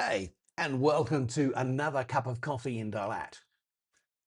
G'day, and welcome to another cup of coffee in Đà Lạt.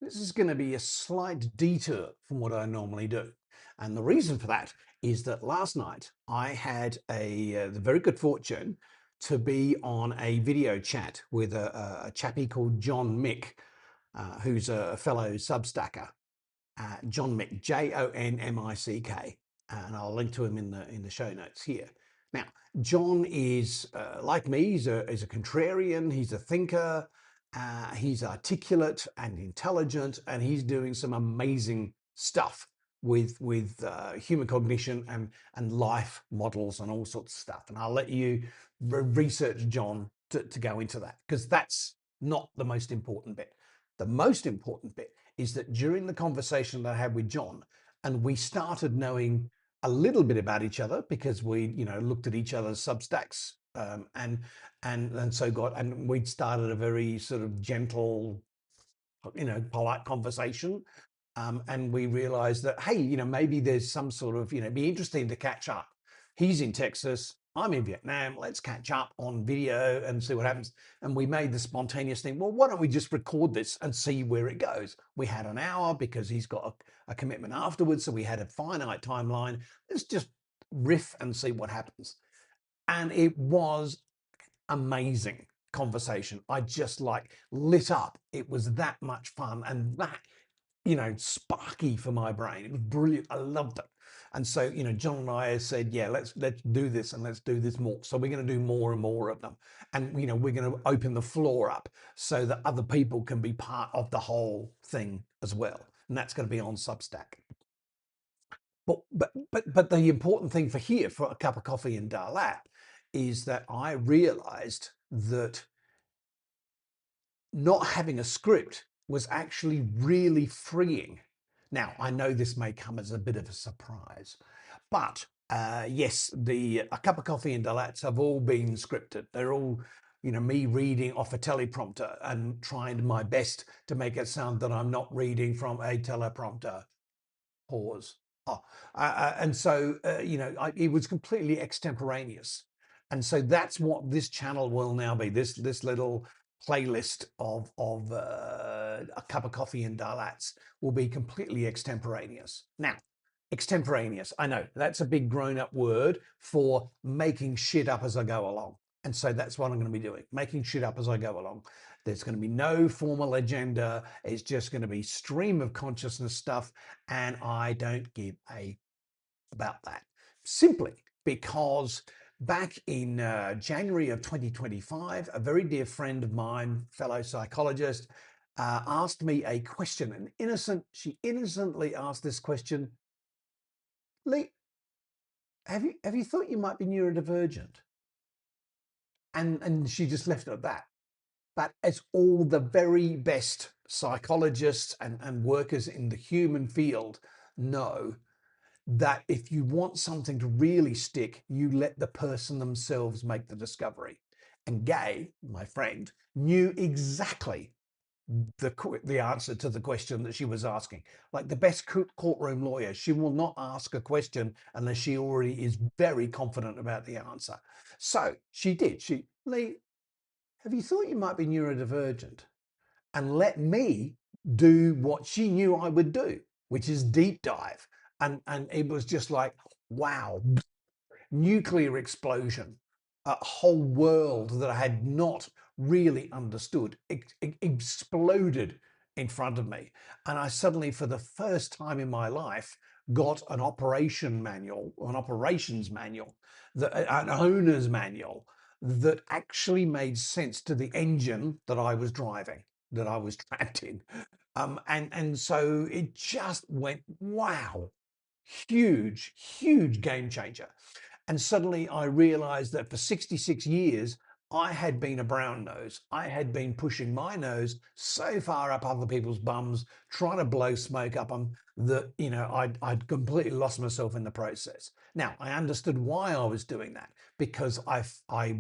This is going to be a slight detour from what I normally do. And the reason for that is that last night I had the very good fortune to be on a video chat with a chappie called John Mick, who's a fellow Substacker. John Mick, Jonmick, and I'll link to him in the show notes here. Now, John is like me. He's a contrarian. He's a thinker. He's articulate and intelligent, and he's doing some amazing stuff with human cognition and life models and all sorts of stuff. And I'll let you research John to go into that, because that's not the most important bit. The most important bit is that during the conversation that I had with John, and we started knowing a little bit about each other because we, looked at each other's Substacks, and we'd started a very sort of gentle, polite conversation. And we realized that, hey, maybe there's some sort of, it'd be interesting to catch up. He's in Texas, I'm in Vietnam. Let's catch up on video and see what happens. And we made the spontaneous thing. Well, why don't we just record this and see where it goes? We had an hour because he's got a commitment afterwards. So we had a finite timeline. Let's just riff and see what happens. And it was amazing conversation. I just lit up. It was that much fun and that, sparky for my brain. It was brilliant. I loved it. And so, John and I said, yeah, let's do this and let's do this more. So we're going to do more and more of them. And, we're going to open the floor up so that other people can be part of the whole thing as well. And that's going to be on Substack. But the important thing for here, for a cup of coffee in Đà Lạt, is that I realized that not having a script was actually really freeing. Now, I know this may come as a bit of a surprise, but yes, a cup of coffee and Đà Lạt have all been scripted. They're all, me reading off a teleprompter and trying my best to make it sound that I'm not reading from a teleprompter. Pause. Oh, and so, it was completely extemporaneous. And so that's what this channel will now be. This little playlist of a cup of coffee and Đà Lats will be completely extemporaneous. Now, extemporaneous, I know that's a big grown-up word for making shit up as I go along. And so that's what I'm going to be doing, making shit up as I go along. There's going to be no formal agenda. It's just going to be stream of consciousness stuff. And I don't give a about that, simply because back in January of 2025, a very dear friend of mine, fellow psychologist, asked me a question. She innocently asked this question: Lee, have you thought you might be neurodivergent? And she just left it at that. But as all the very best psychologists and workers in the human field know, that if you want something to really stick, you let the person themselves make the discovery. And Gay, my friend, knew exactly the answer to the question that she was asking. Like the best courtroom lawyer, she will not ask a question unless she already is very confident about the answer. So she did. Lee, have you thought you might be neurodivergent? And let me do what she knew I would do, which is deep dive. And it was just like, wow, nuclear explosion, a whole world that I had not really understood exploded in front of me. And I suddenly, for the first time in my life, got an operations manual, an owner's manual that actually made sense to the engine that I was driving, that I was trapped in. And so it just went, wow, huge game changer. And suddenly I realized that for 66 years, I had been a brown nose. I had been pushing my nose so far up other people's bums, trying to blow smoke up them, that, I'd completely lost myself in the process. Now, I understood why I was doing that, because I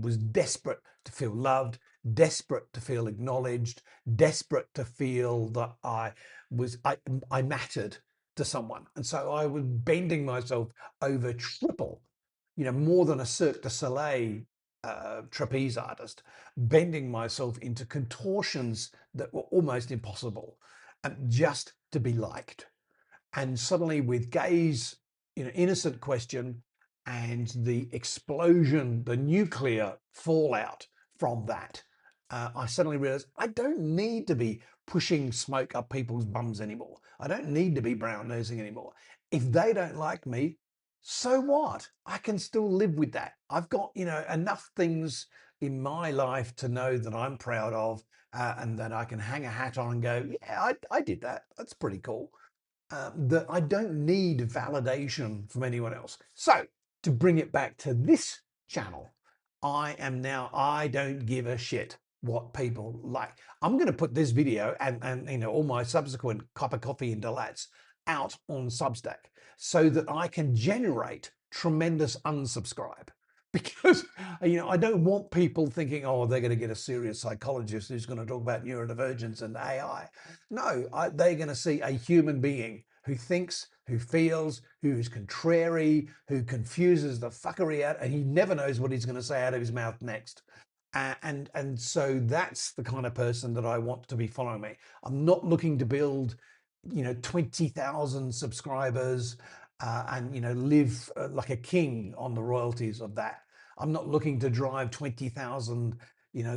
was desperate to feel loved, desperate to feel acknowledged, desperate to feel that I mattered to someone. And so I was bending myself over triple, more than a Cirque du Soleil trapeze artist, bending myself into contortions that were almost impossible, just to be liked. And suddenly, with Gay's innocent question and the explosion, the nuclear fallout from that, I suddenly realized I don't need to be pushing smoke up people's bums anymore. I don't need to be brown nosing anymore. If they don't like me, so what? I can still live with that. I've got, enough things in my life to know that I'm proud of, and that I can hang a hat on and go, yeah, I did that. That's pretty cool. That I don't need validation from anyone else. So to bring it back to this channel, I don't give a shit what people like. I'm going to put this video and all my subsequent cup of coffee and delights out on Substack so that I can generate tremendous unsubscribe. Because I don't want people thinking, oh, they're going to get a serious psychologist who's going to talk about neurodivergence and AI. No, they're going to see a human being who thinks, who feels, who is contrary, who confuses the fuckery out, and he never knows what he's going to say out of his mouth next. And so that's the kind of person that I want to be following me. I'm not looking to build, 20,000 subscribers, and live like a king on the royalties of that. I'm not looking to drive 20,000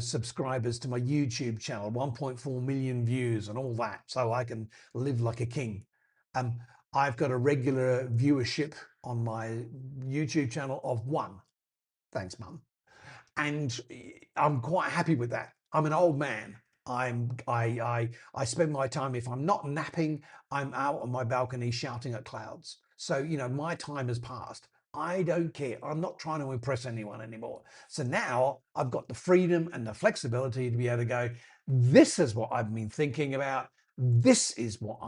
subscribers to my YouTube channel, 1.4 million views and all that, so I can live like a king. Um, I've got a regular viewership on my YouTube channel of 1. Thanks, Mum. And I'm quite happy with that. I'm an old man. I spend my time, if I'm not napping, I'm out on my balcony shouting at clouds. So, my time has passed. I don't care. I'm not trying to impress anyone anymore. So now I've got the freedom and the flexibility to be able to go, this is what I've been thinking about. This is what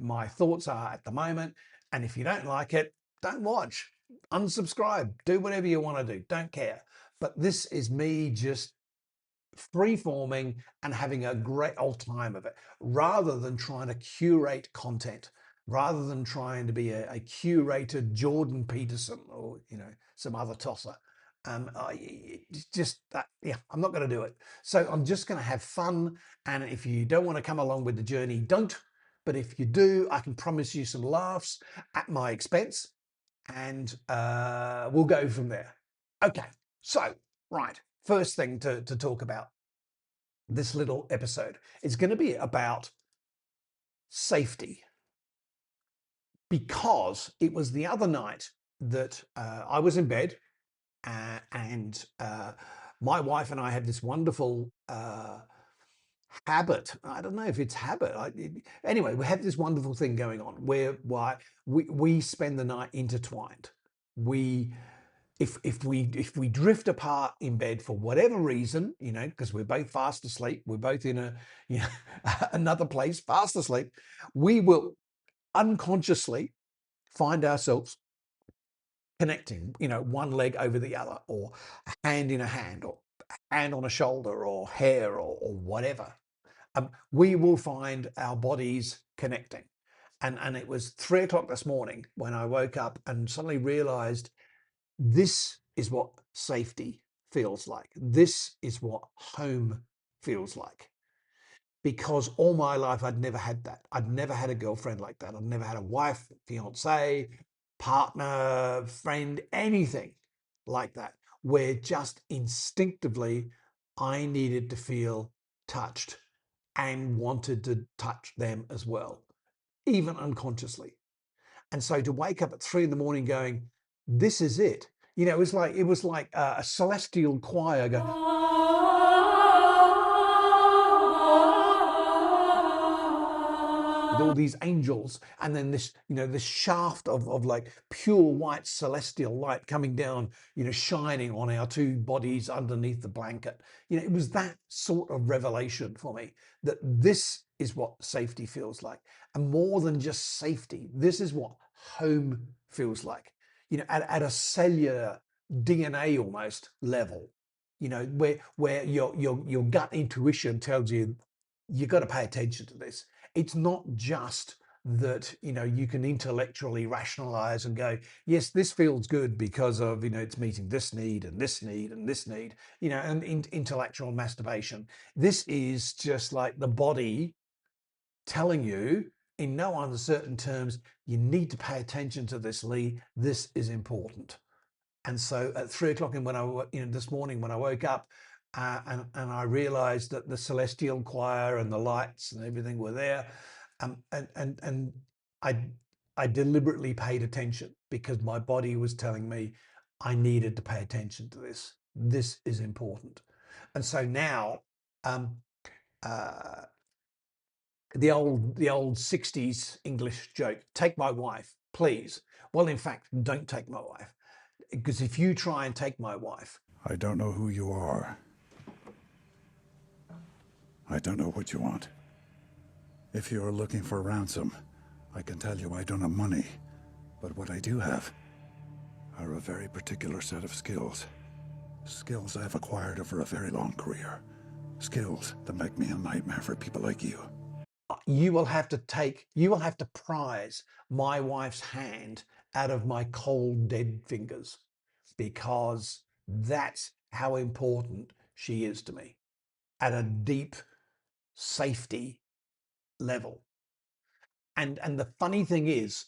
my thoughts are at the moment. And if you don't like it, don't watch. Unsubscribe. Do whatever you want to do. Don't care. But this is me just free forming and having a great old time of it, rather than trying to curate content, rather than trying to be a curated Jordan Peterson or some other tosser. Just that, yeah, I'm not going to do it. So I'm just going to have fun. And if you don't want to come along with the journey, don't. But if you do, I can promise you some laughs at my expense, and we'll go from there. Okay, so right, first thing to talk about this little episode is going to be about safety, because it was the other night that I was in bed, and my wife and I had this wonderful habit. I don't know if it's habit. Anyway, we have this wonderful thing going on where we spend the night intertwined. We if we drift apart in bed for whatever reason, because we're both fast asleep, we're both in a another place fast asleep, we will unconsciously find ourselves connecting, one leg over the other, or a hand in a hand, or a hand on a shoulder, or hair, or whatever. We will find our bodies connecting. And it was 3 o'clock this morning when I woke up and suddenly realized this is what safety feels like. This is what home feels like. Because all my life, I'd never had that. I'd never had a girlfriend like that. I'd never had a wife, fiance, partner, friend, anything like that, where just instinctively I needed to feel touched and wanted to touch them as well, even unconsciously. And so to wake up at 3 in the morning going, this is it. It was like a celestial choir go, with all these angels, and then this shaft of like pure white celestial light coming down, shining on our two bodies underneath the blanket. It was that sort of revelation for me, that this is what safety feels like. And more than just safety, this is what home feels like, at a cellular DNA almost level, where your gut intuition tells you, you've got to pay attention to this. It's not just that, you can intellectually rationalize and go, yes, this feels good because of, it's meeting this need and this need and this need, and intellectual masturbation. This is just like the body telling you in no uncertain terms, you need to pay attention to this, Lee. This is important. And so at 3 o'clock, and this morning when I woke up, and I realised that the celestial choir and the lights and everything were there, and I I deliberately paid attention because my body was telling me I needed to pay attention to this. This is important. And so now, um, uh, the old 60s English joke, take my wife, please. Well, in fact, don't take my wife. Because if you try and take my wife, I don't know who you are. I don't know what you want. If you are looking for ransom, I can tell you I don't have money. But what I do have are a very particular set of skills. Skills I've acquired over a very long career. Skills that make me a nightmare for people like you. you will have to prize my wife's hand out of my cold, dead fingers, because that's how important she is to me at a deep safety level. And the funny thing is,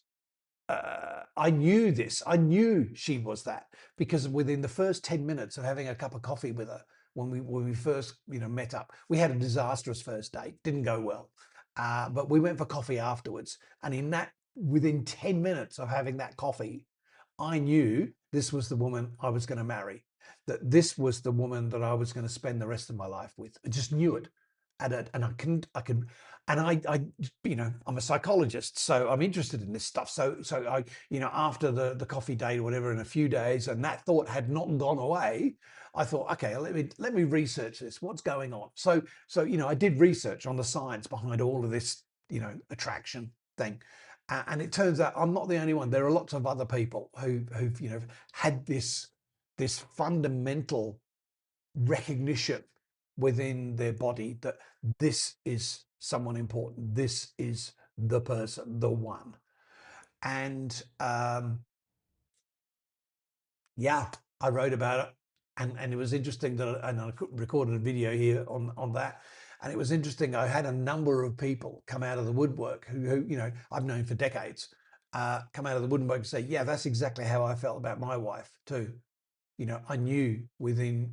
I knew this. I knew she was that because within the first 10 minutes of having a cup of coffee with her, when we first met up, we had a disastrous first date. Didn't go well, but we went for coffee afterwards. And within 10 minutes of having that coffee, I knew this was the woman I was going to marry. That this was the woman that I was going to spend the rest of my life with. I just knew it, and I could, and I'm a psychologist, so I'm interested in this stuff. So I, after the coffee date or whatever, in a few days, and that thought had not gone away, I thought, okay, let me research this. What's going on? So I did research on the science behind all of this, attraction thing. And it turns out I'm not the only one. There are lots of other people who've had this fundamental recognition within their body that this is someone important. This is the person, the one. And yeah, I wrote about it, and it was interesting and I recorded a video here on that. And it was interesting. I had a number of people come out of the woodwork who I've known for decades, come out of the woodwork and say, yeah, that's exactly how I felt about my wife too. I knew within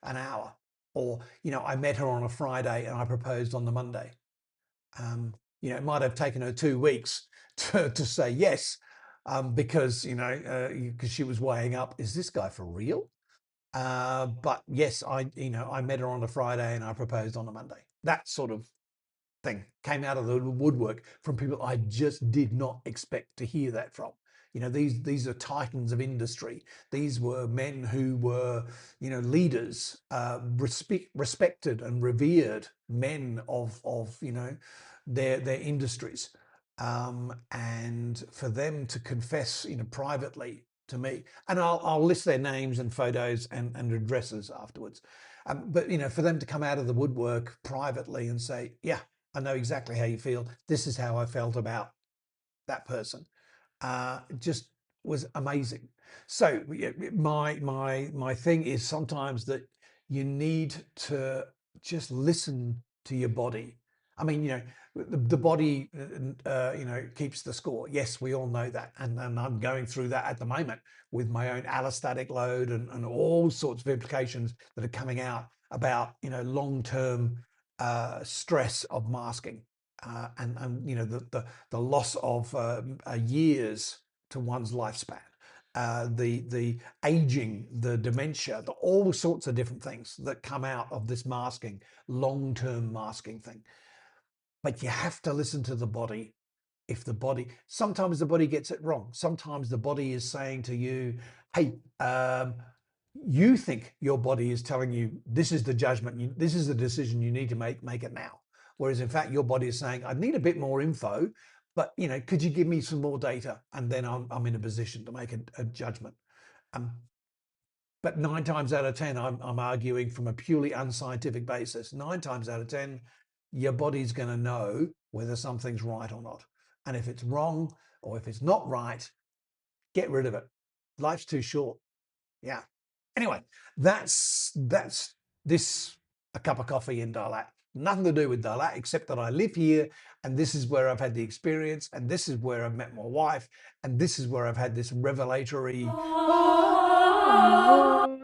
an hour, or I met her on a Friday and I proposed on the Monday. It might have taken her 2 weeks to say yes, because she was weighing up, is this guy for real? But yes, I met her on a Friday and I proposed on a Monday. That sort of thing came out of the woodwork from people I just did not expect to hear that from. These are titans of industry. These were men who were, leaders, respected and revered men of their industries. And for them to confess, privately to me, and I'll list their names and photos and addresses afterwards. But for them to come out of the woodwork privately and say, yeah, I know exactly how you feel. This is how I felt about that person. Just was amazing. So my thing is sometimes that you need to just listen to your body. I mean, the body, keeps the score. Yes, we all know that, and I'm going through that at the moment with my own allostatic load and all sorts of implications that are coming out about long-term stress of masking, and the loss of years to one's lifespan, the aging, the dementia, all sorts of different things that come out of this masking, long-term masking thing. But you have to listen to the body. Sometimes the body gets it wrong. Sometimes the body is saying to you, hey, you think your body is telling you this is the judgment, this is the decision you need to make it now. Whereas in fact, your body is saying, I need a bit more info, but could you give me some more data? And then I'm in a position to make a judgment. But 9 times out of 10, I'm arguing from a purely unscientific basis. 9 times out of 10, your body's going to know whether something's right or not. And if it's wrong or if it's not right, get rid of it. Life's too short. Yeah. Anyway, that's this a cup of coffee in Dalat. Nothing to do with Dalat except that I live here and this is where I've had the experience and this is where I've met my wife and this is where I've had this revelatory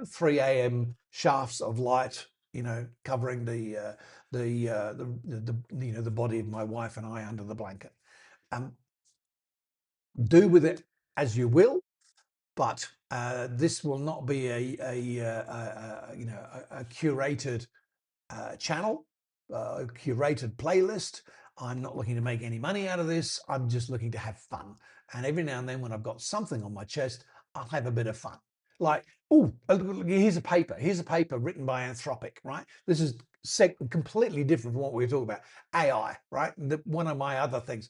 3 a.m. shafts of light, covering the body of my wife and I under the blanket. Um, do with it as you will, but this will not be a curated channel, a curated playlist. I'm not looking to make any money out of this. I'm just looking to have fun. And every now and then, when I've got something on my chest, I'll have a bit of fun. Like, oh, here's a paper. Here's a paper written by Anthropic, right? This is completely different from what we were talking about. AI, right? One of my other things,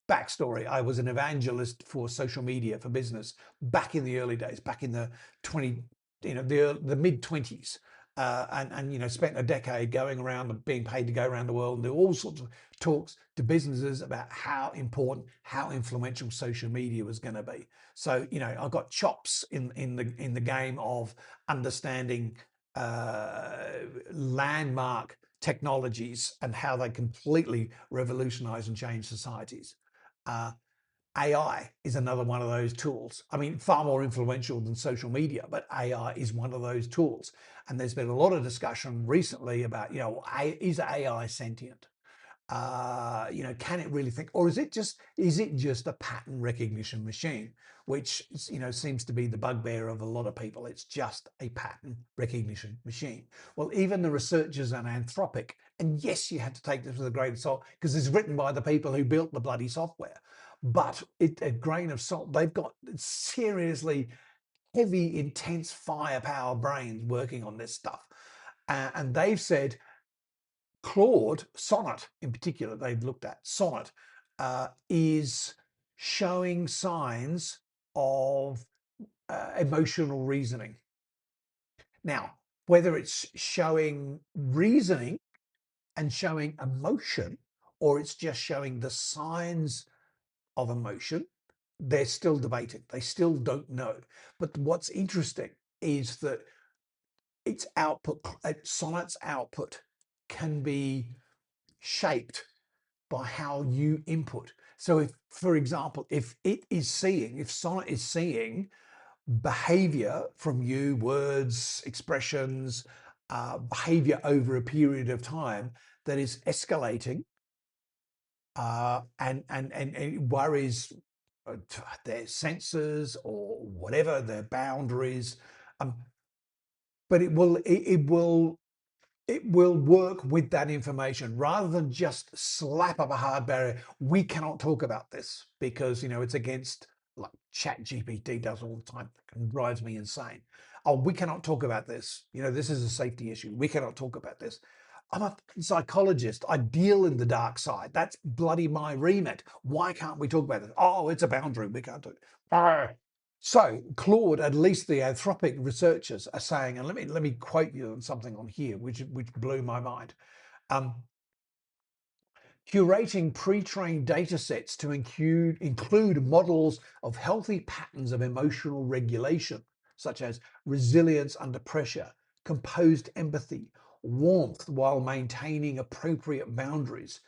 backstory, I was an evangelist for social media for business back in the early days, back in the 20, the mid 20s. And spent a decade going around and being paid to go around the world and do all sorts of talks to businesses about how important, how influential social media was going to be. So I got chops in the game of understanding landmark technologies and how they completely revolutionize and change societies. Uh, AI is another one of those tools. I mean, far more influential than social media, but AI is one of those tools. And there's been a lot of discussion recently about, is AI sentient? Can it really think, or is it just a pattern recognition machine, which seems to be the bugbear of a lot of people. It's just a pattern recognition machine. Well, even the researchers on Anthropic, and yes, you have to take this with a grain of salt because it's written by the people who built the bloody software, but a grain of salt. They've got seriously heavy, intense firepower brains working on this stuff, and they've said Claude, Sonnet in particular, they've looked at, Sonnet is showing signs of emotional reasoning. Now, whether it's showing reasoning and showing emotion, or it's just showing the signs of emotion, they're still debating. They still don't know. But what's interesting is that its output, Sonnet's output, can be shaped by how you input. So if, for example, if Sonnet is seeing behavior from you, words, expressions, behavior over a period of time that is escalating, and it worries their senses or whatever their boundaries, um, but it will work with that information rather than just slap up a hard barrier. We cannot talk about this because it's against, like Chat GPT does all the time and drives me insane. Oh, we cannot talk about this. This is a safety issue. We cannot talk about this. I'm a psychologist. I deal in the dark side. That's bloody my remit. Why can't we talk about it? Oh, it's a boundary. We can't do it. So Claude, at least the Anthropic researchers are saying, and let me quote you on something on here, which blew my mind. Um, Curating pre-trained data sets to include models of healthy patterns of emotional regulation, such as resilience under pressure, composed empathy, warmth while maintaining appropriate boundaries,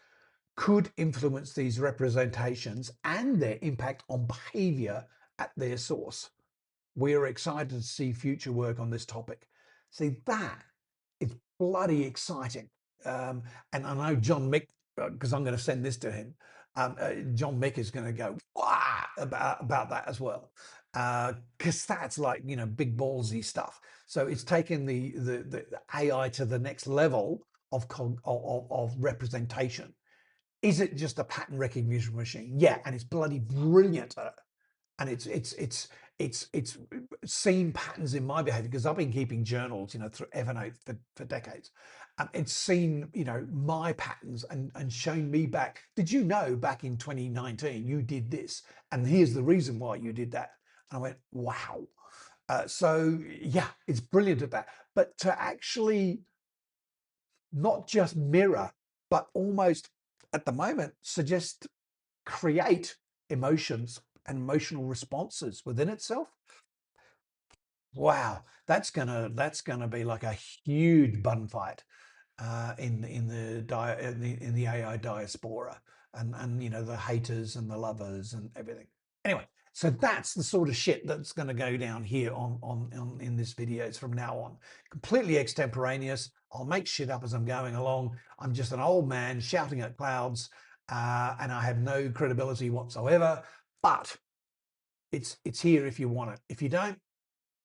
could influence these representations and their impact on behavior at their source. We're excited to see future work on this topic. See, that is bloody exciting. And I know John Mick, because I'm going to send this to him, John Mick is going to go Wah! about that as well. Because that's like, big ballsy stuff. So it's taken the AI to the next level of representation. Is it just a pattern recognition machine? Yeah, and it's bloody brilliant at it. And it's seen patterns in my behavior because I've been keeping journals, through Evernote for decades. It's seen, my patterns and shown me back. Did you know back in 2019 you did this, and here's the reason why you did that? And I went, wow. So yeah, it's brilliant at that. But to actually not just mirror, but almost at the moment suggest create emotions and emotional responses within itself. Wow, that's gonna be like a huge bun fight in the AI diaspora, and the haters and the lovers and everything. Anyway, so that's the sort of shit that's going to go down here on in this videos from now on. Completely extemporaneous. I'll make shit up as I'm going along. I'm just an old man shouting at clouds, and I have no credibility whatsoever. But it's here if you want it. If you don't,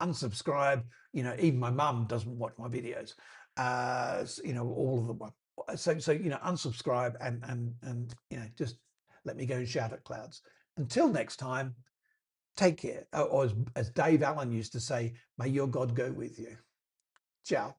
unsubscribe. Even my mum doesn't watch my videos. All of them. So unsubscribe and just let me go and shout at clouds. Until next time, take care. Or as Dave Allen used to say, may your God go with you. Ciao.